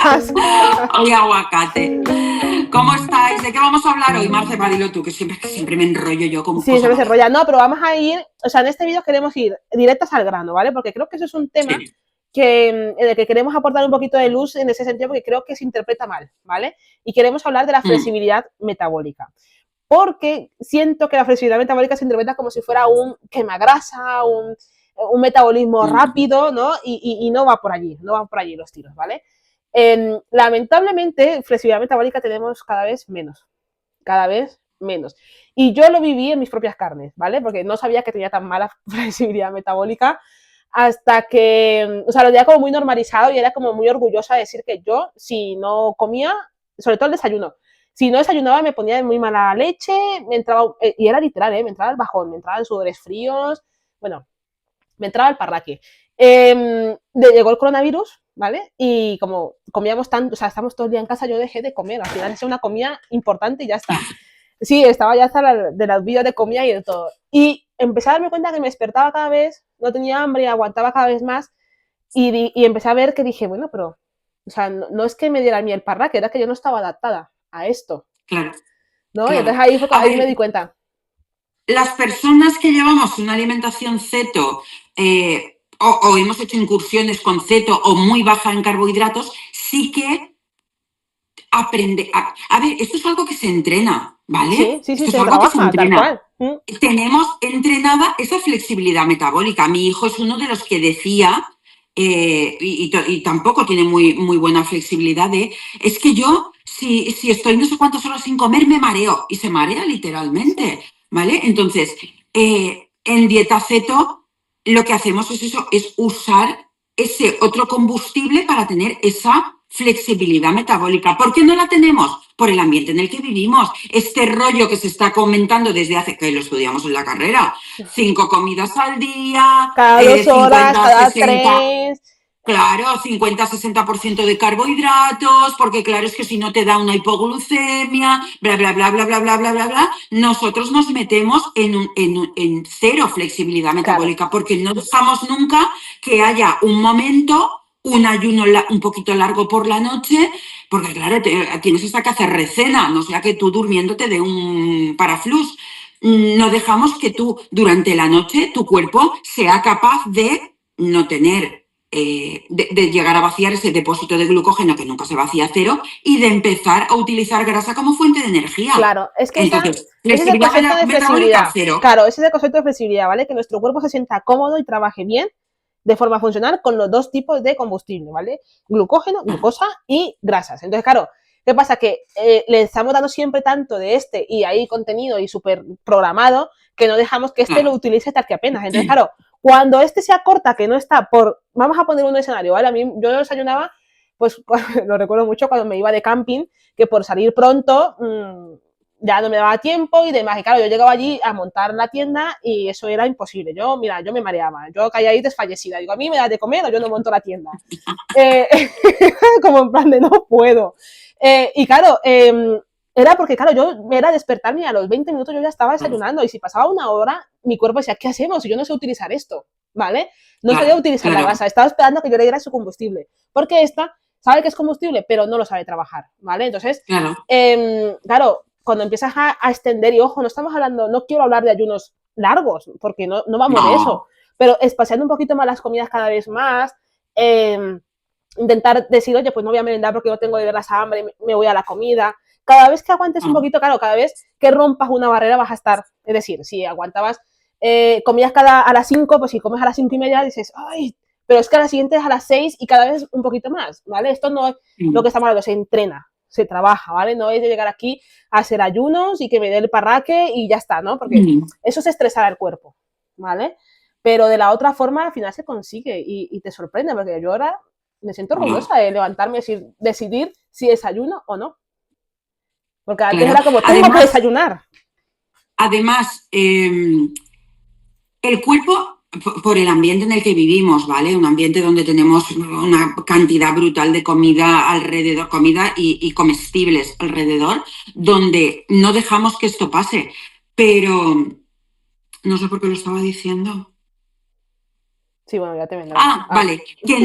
gracias. Hoy aguacate. ¿Cómo estáis? ¿De qué vamos a hablar hoy, Marce? Dilo tú, que siempre me enrollo yo como Sí, se enrolla. No, pero vamos a ir, o sea, en este vídeo queremos ir directos al grano, ¿vale? Porque creo que eso es un tema en el que queremos aportar un poquito de luz en ese sentido, porque creo que se interpreta mal, ¿vale? Y queremos hablar de la flexibilidad metabólica. Porque siento que la flexibilidad metabólica se interpreta como si fuera un quemagrasa, un metabolismo rápido, ¿no? Y no va por allí, no van por allí los tiros, ¿vale? Lamentablemente, flexibilidad metabólica tenemos cada vez menos. Y yo lo viví en mis propias carnes, ¿vale? Porque no sabía que tenía tan mala flexibilidad metabólica hasta que, o sea, lo tenía como muy normalizado y era como muy orgullosa de decir que yo, si no comía, sobre todo el desayuno, si no desayunaba me ponía de muy mala leche, me entraba, y era literal, me entraba el bajón, me entraban sudores fríos, bueno, me entraba el parraque. Llegó el coronavirus, ¿vale? Y como comíamos tanto, o sea, estamos todo el día en casa, yo dejé de comer, al final es una comida importante y ya está. Sí, estaba ya hasta de las vídeos de comida y de todo. Y empecé a darme cuenta que me despertaba cada vez, no tenía hambre, aguantaba cada vez más y empecé a ver que dije, bueno, pero, o sea, no es que me diera a mí el parraque, era que yo no estaba adaptada a esto. Claro. ¿No? Claro. Y entonces ahí me di cuenta. Las personas que llevamos una alimentación ceto o hemos hecho incursiones con ceto o muy baja en carbohidratos, sí que aprende. A ver, esto es algo que se entrena, ¿vale? Sí, Esto es se algo que se trabaja, tal entrena. cual. Tenemos entrenada esa flexibilidad metabólica. Mi hijo es uno de los que decía, y tampoco tiene muy buena flexibilidad, es que yo, si estoy no sé cuántas horas sin comer, me mareo. Y se marea literalmente, ¿vale? Entonces, en dieta ceto, lo que hacemos es eso, es usar ese otro combustible para tener esa flexibilidad metabólica. ¿Por qué no la tenemos? Por el ambiente en el que vivimos. Este rollo que se está comentando desde hace que lo estudiamos en la carrera. 5 comidas al día, cada 2 horas, 50, cada 60. 3. Claro, 50-60% de carbohidratos, porque claro, es que si no te da una hipoglucemia, bla, bla, bla, bla, bla, bla, bla, bla, bla, nosotros nos metemos en cero flexibilidad metabólica, porque no dejamos nunca que haya un momento, un ayuno un poquito largo por la noche, porque claro, tienes hasta que hacer recena, no sea que tú durmiendo te dé un paraflús. No dejamos que tú, durante la noche, tu cuerpo sea capaz de no tener de llegar a vaciar ese depósito de glucógeno que nunca se vacía a cero y de empezar a utilizar grasa como fuente de energía. Claro, es que entonces, ese es el concepto de flexibilidad. Cero. Claro, ese es el concepto de flexibilidad, ¿vale? Que nuestro cuerpo se sienta cómodo y trabaje bien de forma funcional con los dos tipos de combustible, ¿vale? Glucógeno, glucosa y grasas. Entonces, claro, ¿qué pasa? Que le estamos dando siempre tanto de este y ahí contenido y súper programado que no dejamos que este lo utilice hasta que apenas. Entonces, claro, cuando este se acorta, que no está por, vamos a poner un escenario, ¿vale? A mí, yo desayunaba, pues lo recuerdo mucho cuando me iba de camping, que por salir pronto ya no me daba tiempo y demás. Y claro, yo llegaba allí a montar la tienda y eso era imposible. Yo me mareaba. Yo caía ahí desfallecida. Digo, a mí me das de comer o yo no monto la tienda. Como en plan de no puedo. Y claro, era porque, claro, yo me era despertarme y a los 20 minutos yo ya estaba desayunando y si pasaba una hora, mi cuerpo decía, ¿qué hacemos? Yo no sé utilizar esto, ¿vale? No sabía utilizar la grasa, estaba esperando a que yo le diera su combustible, porque esta sabe que es combustible, pero no lo sabe trabajar, ¿vale? Entonces, claro, cuando empiezas a extender, y ojo, no estamos hablando, no quiero hablar de ayunos largos, porque no vamos de eso, pero espaciando un poquito más las comidas cada vez más, intentar decir, oye, pues no voy a merendar porque no tengo de veras hambre, me voy a la comida. Cada vez que aguantes un poquito, claro, cada vez que rompas una barrera vas a estar, es decir, si aguantabas, comías a las 5, pues si comes a las 5:30 dices, ay, pero es que a la siguiente es a las 6 y cada vez un poquito más, ¿vale? Esto no es lo que estamos hablando, se entrena, se trabaja, ¿vale? No es de llegar aquí a hacer ayunos y que me dé el parraque y ya está, ¿no? Porque eso es estresar al cuerpo, ¿vale? Pero de la otra forma al final se consigue y te sorprende, porque yo ahora me siento orgullosa de levantarme y decidir si desayuno o no. Porque antes era como, tengo que desayunar. Además, el cuerpo, por el ambiente en el que vivimos, ¿vale? Un ambiente donde tenemos una cantidad brutal de comida alrededor, comida y comestibles alrededor, donde no dejamos que esto pase. Pero no sé por qué lo estaba diciendo. Sí, bueno, ya te vendrá. Vale, que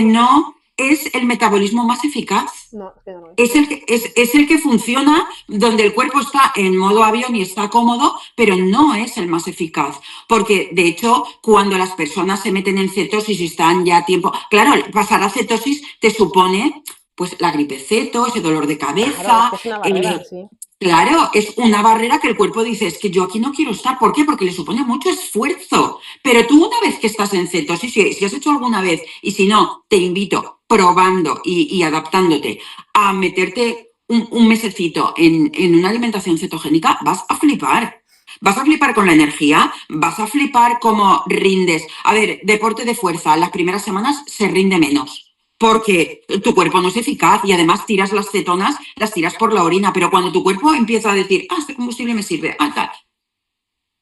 no es el metabolismo más eficaz. No, es que no lo es. Es el que funciona donde el cuerpo está en modo avión y está cómodo, pero no es el más eficaz. Porque, de hecho, cuando las personas se meten en cetosis y están ya a tiempo... Claro, pasar a cetosis te supone pues la gripe ceto, ese dolor de Claro, es cabeza. que es una barrera, sí. Claro, es una barrera que el cuerpo dice, es que yo aquí no quiero estar. ¿Por qué? Porque le supone mucho esfuerzo. Pero tú una vez que estás en cetosis, si has hecho alguna vez, y si no, te invito, probando y adaptándote, a meterte un mesecito en una alimentación cetogénica, vas a flipar. Vas a flipar con la energía, vas a flipar cómo rindes. A ver, deporte de fuerza, las primeras semanas se rinde menos porque tu cuerpo no es eficaz y además tiras las cetonas, las tiras por la orina, pero cuando tu cuerpo empieza a decir, este combustible me sirve, tal,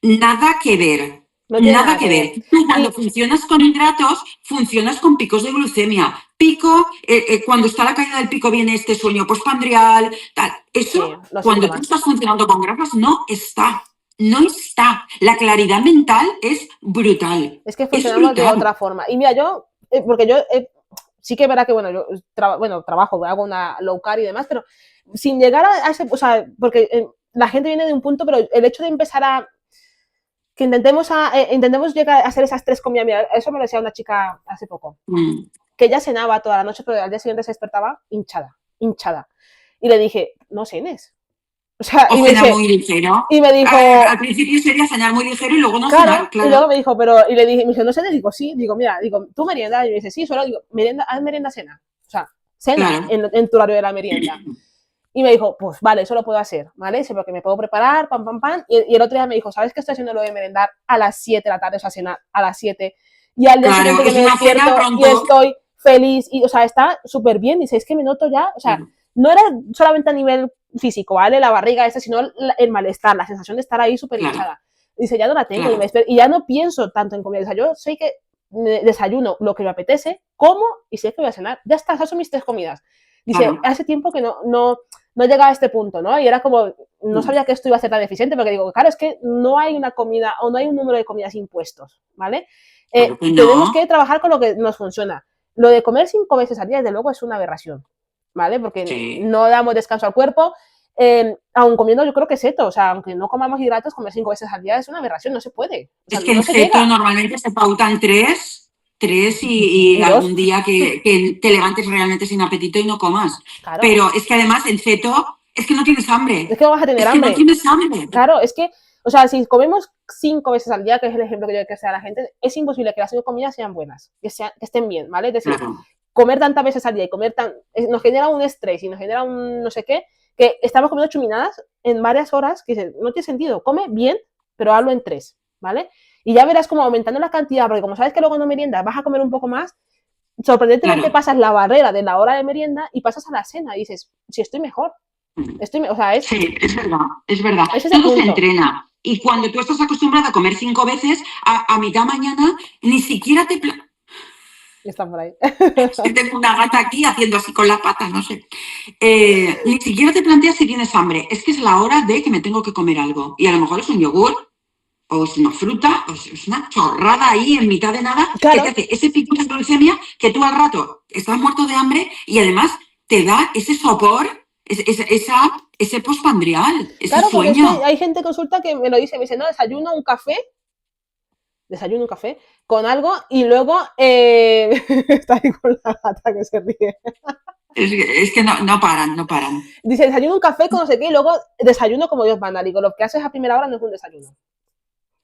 nada que ver. No tiene Nada nada que que ver. ver. Tú cuando Y funcionas con hidratos, funcionas con picos de glucemia. Pico, cuando está la caída del pico viene este sueño postprandial, tal. sí, Eso, los cuando tú síntomas. estás funcionando con grasas, no está. No está. La claridad mental es brutal. Es que Es funcionamos de brutal. otra forma. Y mira, yo, porque yo sí que verá que, bueno, yo trabajo, hago una low carb y demás, pero sin llegar a ese, o sea, porque la gente viene de un punto, pero el hecho de empezar a que intentemos llegar a hacer esas 3 comidas, mira, eso me lo decía una chica hace poco, Mm. que ella cenaba toda la noche, pero al día siguiente se despertaba hinchada, hinchada. Y le dije, no cenes. O sea, O cenar muy ligero. y me Al dijo, principio sería cenar muy ligero y luego no cenar, claro, y luego claro. me dijo, pero, y le dije, me dijo, no cenes, digo, sí, digo, mira, digo, tú merienda, y me dice, sí, solo digo, merienda, haz merienda, cena. O sea, cena Claro, en tu horario de la merienda. Y me dijo, pues vale, eso lo puedo hacer, ¿vale? Sé porque me puedo preparar, pam, pam, pam. Y el otro día me dijo, ¿sabes que estoy haciendo lo de merendar a las 7 de la tarde, o sea, cenar a las 7? Y al día claro. siguiente yo Es me una cena despierto y pronto. estoy feliz, y, o sea, está súper bien. Dice, es que me noto ya, o sea, Claro, no era solamente a nivel físico, ¿vale? La barriga esta, sino el malestar, la sensación de estar ahí súper claro, hinchada. Dice, ya no la tengo claro, y ya no pienso tanto en comida. O sea, yo sé que desayuno lo que me apetece, como y sé que voy a cenar. Ya está, esas son mis 3 comidas. Dice, claro. hace tiempo que no llegaba a este punto, ¿no? Y era como, no Mm. sabía que esto iba a ser tan eficiente, porque digo, claro, es que no hay una comida o no hay un número de comidas impuestos, ¿vale? Claro que Tenemos no. que trabajar con lo que nos funciona. Lo de comer 5 veces al día, desde luego, es una aberración, ¿vale? Porque Sí. no damos descanso al cuerpo, aun comiendo yo creo que seto, o sea, aunque no comamos hidratos, comer 5 veces al día es una aberración, no se puede, o sea, Es que no en se ceto llega. normalmente se pautan tres y Y dos, algún día que te levantes realmente sin apetito y no comas. claro, Pero es que además en ceto es que no tienes es hambre. que vamos a tener Es que no hambre. tienes hambre. Claro, es que, o sea, si comemos 5 veces al día, que es el ejemplo que yo que sea a la gente, es imposible que las 5 comidas sean buenas, que estén bien, ¿vale? Es decir, Claro, comer tantas veces al día y nos genera un estrés y nos genera un no sé qué, que estamos comiendo chuminadas en varias horas, que no tiene sentido. Come bien, pero hazlo en 3, ¿vale? Y ya verás como aumentando la cantidad, porque como sabes que luego no meriendas, vas a comer un poco más, sorprendentemente claro. pasas la barrera de la hora de merienda y pasas a la cena y dices, si estoy mejor, o sea, Sí, es verdad, es verdad. es ese Todo se punto. entrena. Y cuando tú estás acostumbrada a comer 5 veces, a mitad mañana, ni siquiera te... Está por ahí. Es que tengo una gata aquí haciendo así con la pata, no sé. Ni siquiera te planteas si tienes hambre. Es que es la hora de que me tengo que comer algo. Y a lo mejor es un yogur, o es una fruta, o es una chorrada ahí en mitad de nada, que te Claro, hace ese pico de glucemia que tú al rato estás muerto de hambre y además te da ese sopor, ese postpandrial, ese claro, porque es que sueño. hay gente que consulta que me lo dice, me dice, no, desayuno un café con algo y luego está ahí con la gata que se ríe. Es que no, no paran, no paran. Dice, desayuno un café con no sé qué y luego desayuno como Dios manda. Digo, lo que haces a primera hora no es un desayuno.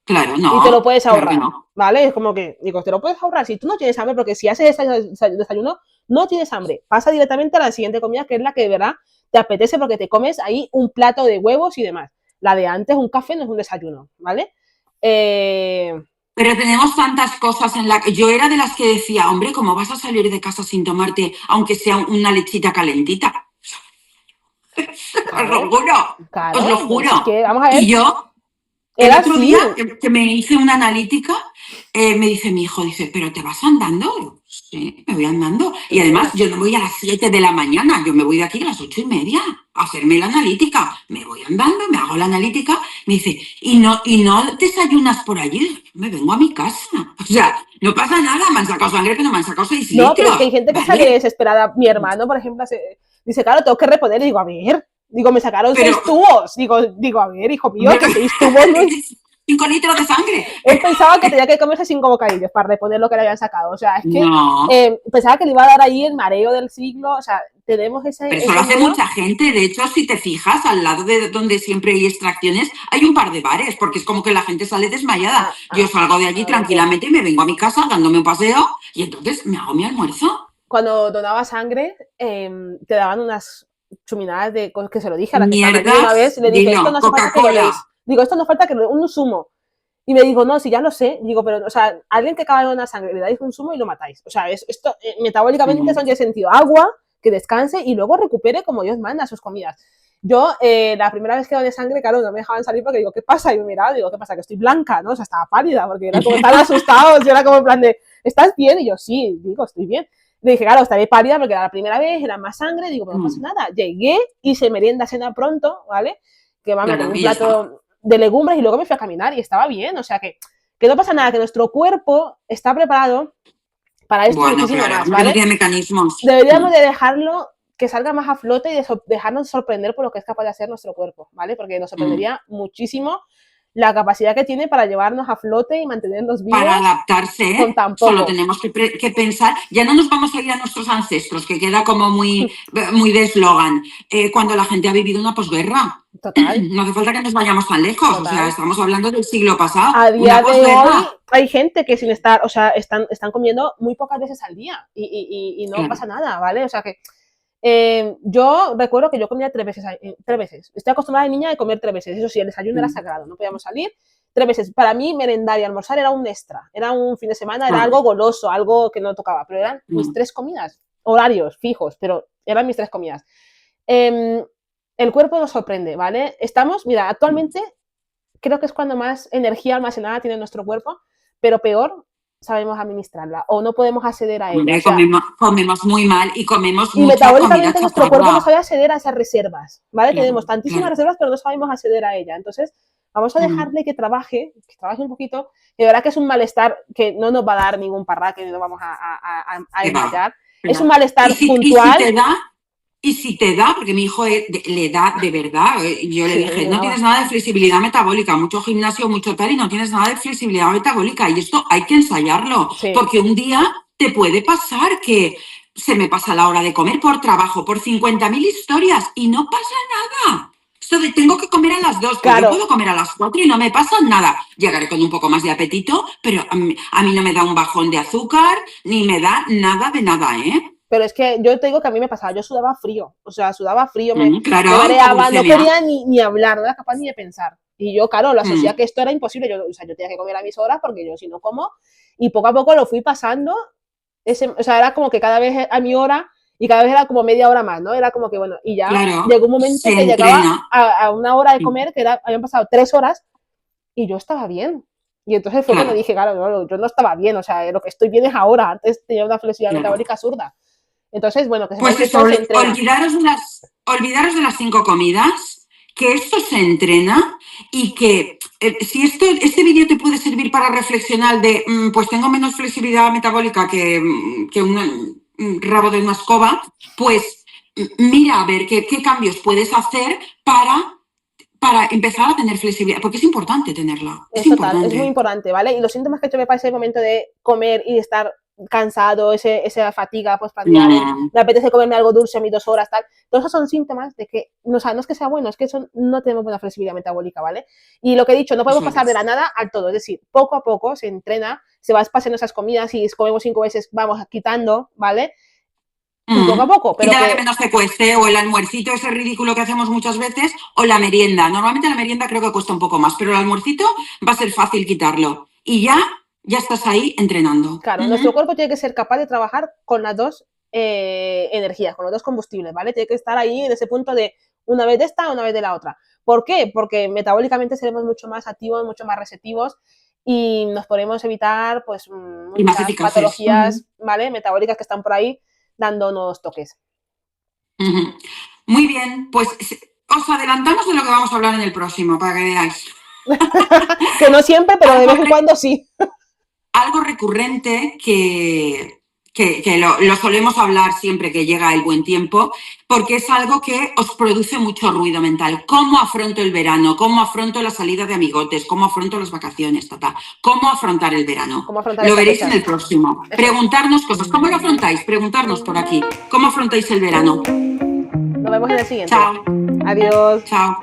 Claro, Y te lo no, puedes claro que ahorrar, no. ¿vale? Es como que, digo, te lo puedes ahorrar si tú no tienes hambre, porque si haces desayuno, no tienes hambre. Pasa directamente a la siguiente comida, que es la que de verdad te apetece porque te comes ahí un plato de huevos y demás. La de antes, un café, no es un desayuno, ¿vale? Eh, Pero tenemos tantas cosas en la que yo era de las que decía, hombre, ¿cómo vas a salir de casa sin tomarte, aunque sea una lechita calentita? Os lo claro, juro, os lo claro, juro. pues es que, vamos a Y ver, yo, el era otro así. día que me hice una analítica, me dice mi hijo, dice, ¿pero te vas andando? Sí, me voy andando. Y Pues además, mira, yo no voy a las 7 de la mañana, yo me voy de aquí a las 8:30 a hacerme la analítica. Me voy andando, me hago la analítica, me dice, ¿y no desayunas por allí? Me vengo a mi casa. O sea, No pasa nada, me han sacado sangre, pero me han sacado 6 No, pero es que hay litros, gente que sale ¿vale? desesperada. Mi hermano, por ejemplo, dice, claro, tengo que reponer. Y digo, a ver, digo, me sacaron Pero, 6 tubos. Digo, a ver, hijo mío, pero que 6 tubos no es... 5 litros de sangre. Él pensaba que tenía que comerse 5 bocadillos para reponer lo que le habían sacado. O sea, es que No, pensaba que le iba a dar ahí el mareo del siglo. O sea, tenemos pero eso lo ese hace miedo. mucha gente. De hecho, si te fijas, al lado de donde siempre hay extracciones, hay un par de bares, porque es como que la gente sale desmayada. Ah, Yo ah, salgo de allí totalmente. tranquilamente y me vengo a mi casa dándome un paseo y entonces me hago mi almuerzo. Cuando donaba sangre, te daban unas chuminadas de cosas que se lo dije a la que estaban allí una vez. Mierdas, Y le dije, esto no dilo, hace falta que lo Coca-Cola. deis. Digo, esto no falta que lo un zumo. Y me dijo, no, si ya lo sé. Digo, pero, o sea, alguien que acaba de donar sangre, le dais un zumo y lo matáis. O sea, esto metabólicamente Mm. son tiene sentido. Agua, que descanse y luego recupere como Dios manda sus comidas. Yo, la primera vez que doné sangre, claro, no me dejaban salir porque digo, ¿qué pasa? Y me miraba, digo, ¿qué pasa? Que estoy blanca, ¿no? O sea, estaba pálida porque era como tan asustados. Yo era como en plan de, ¿estás bien? Y yo, sí, digo, estoy bien. Le dije, claro, estaré pálida porque era la primera vez, era más sangre. Digo, pero no pasa Mm. nada. Llegué, hice merienda, cena pronto, ¿vale? Que va, me comí Claro, un y ya está. plato de legumbres y luego me fui a caminar y estaba bien. O sea, que no pasa nada, que nuestro cuerpo está preparado para esto y Bueno, muchísimo claro, más, que no ¿vale? tiene mecanismos. Deberíamos de dejarlo que salga más a flote y dejarnos sorprender por lo que es capaz de hacer nuestro cuerpo, ¿vale? Porque nos Mm. sorprendería muchísimo la capacidad que tiene para llevarnos a flote y mantenernos Para vivos adaptarse, con tan solo poco. tenemos que pensar, ya no nos vamos a ir a nuestros ancestros, que queda como muy de eslogan, cuando la gente ha vivido una posguerra. Total, No hace falta que nos vayamos tan lejos, o sea, total. estamos hablando del siglo pasado, A una día de hoy posguerra. hay gente que sin estar, o sea, están comiendo muy pocas veces al día y no Claro. pasa nada, ¿vale? O sea que yo recuerdo que yo comía 3 veces, 3 veces. Estoy acostumbrada de niña a comer 3 veces. Eso sí, el desayuno era Mm. sagrado, no podíamos salir. 3 veces. Para mí, merendar y almorzar era un extra. Era un fin de semana, era Ah, algo goloso, algo que no tocaba. Pero eran mis mm. 3 comidas, horarios fijos, pero eran mis 3 comidas. Eh, el cuerpo nos sorprende, ¿vale? Estamos, mira, actualmente creo que es cuando más energía almacenada tiene nuestro cuerpo, pero peor sabemos administrarla o no podemos acceder a ella. O Hombre, sea, comemos muy mal y comemos y mucha comida metabólicamente nuestro cuerpo no chatarra. sabe acceder a esas reservas, ¿vale? Claro, Tenemos tantísimas claro. reservas, pero no sabemos acceder a ella. Entonces, vamos a Mm. dejarle que trabaje un poquito. De verdad que es un malestar que no nos va a dar ningún parraque, ni nos vamos a Que va, desmayar. Es un claro. malestar Y si puntual. te da, y si te da, porque mi hijo le da de verdad, yo le Sí, a mí dije, me no tienes daba. nada de flexibilidad metabólica, mucho gimnasio, mucho tal, y no tienes nada de flexibilidad metabólica. Y esto hay que ensayarlo, Sí, porque un día te puede pasar que se me pasa la hora de comer por trabajo, por 50.000 historias, y no pasa nada. Esto de tengo que comer a las 2, pues yo claro. puedo comer a las 4 y no me pasa nada. Llegaré con un poco más de apetito, pero a mí no me da un bajón de azúcar, ni me da nada de nada, ¿eh? Pero es que yo te digo que a mí me pasaba, yo sudaba frío, o sea, sudaba frío, me Claro, mareaba, no hipoglucemia. quería ni hablar, no era capaz ni de pensar. Y yo, claro, lo asocié a Mm. que esto era imposible, o sea, yo tenía que comer a mis horas porque yo si no como, y poco a poco lo fui pasando, o sea, era como que cada vez a mi hora y cada vez era como media hora más, ¿no? Era como que, bueno, y ya Claro, llegó un momento se que llegaba entrena. a una hora de Mm. comer, que habían pasado 3 horas y yo estaba bien. Y entonces fue cuando Claro, dije, claro, no, yo no estaba bien, o sea, lo que estoy bien es ahora, antes tenía una flexibilidad claro. metabólica absurda. Entonces, bueno, que sepáis Pues que eso, esto se entrena. olvidaros de las 5 comidas, que esto se entrena y que si este vídeo te puede servir para reflexionar de, pues tengo menos flexibilidad metabólica que un rabo de una escoba, pues mira a ver qué cambios puedes hacer para empezar a tener flexibilidad, porque es importante tenerla, es Es total, es muy importante. importante, ¿vale? Y los síntomas que yo me para ese momento de comer y estar cansado, esa fatiga postprandial, Mm. me apetece comerme algo dulce a mis 2 horas, tal. Todos esos son síntomas de que, o sea, no es que sea bueno, es que no tenemos buena flexibilidad metabólica, ¿vale? Y lo que he dicho, no podemos Eso pasar de la es. nada al todo, es decir, poco a poco se entrena, se va espaciando esas comidas y comemos 5 veces, vamos quitando, ¿vale? Y poco a Mm. poco, pero Quita la que que menos te cueste, o el almuercito ese ridículo que hacemos muchas veces, o la merienda. Normalmente la merienda creo que cuesta un poco más, pero el almuercito va a ser fácil quitarlo. Y ya estás ahí entrenando. claro, nuestro cuerpo tiene que ser capaz de trabajar con las dos energías, con los dos combustibles, ¿vale? Tiene que estar ahí en ese punto de una vez de esta, una vez de la otra. ¿Por qué? Porque metabólicamente seremos mucho más activos, mucho más receptivos y nos podemos evitar pues Y más muchas eficaces. patologías, ¿vale? Metabólicas que están por ahí dándonos toques. Muy bien, pues os adelantamos de lo que vamos a hablar en el próximo, para que veáis. Que no siempre, pero de vez en Algo, cuando sí. algo recurrente que lo solemos hablar siempre que llega el buen tiempo, porque es algo que os produce mucho ruido mental. ¿Cómo afronto el verano? ¿Cómo afronto la salida de amigotes? ¿Cómo afronto las vacaciones? ¿Cómo afrontar el verano? ¿Cómo afrontar Lo estas veréis en fechas? el próximo. Eso es. Preguntarnos cosas. ¿Cómo lo afrontáis? Preguntarnos por aquí. ¿Cómo afrontáis el verano? Nos vemos en el siguiente. Chao. Adiós. Chao.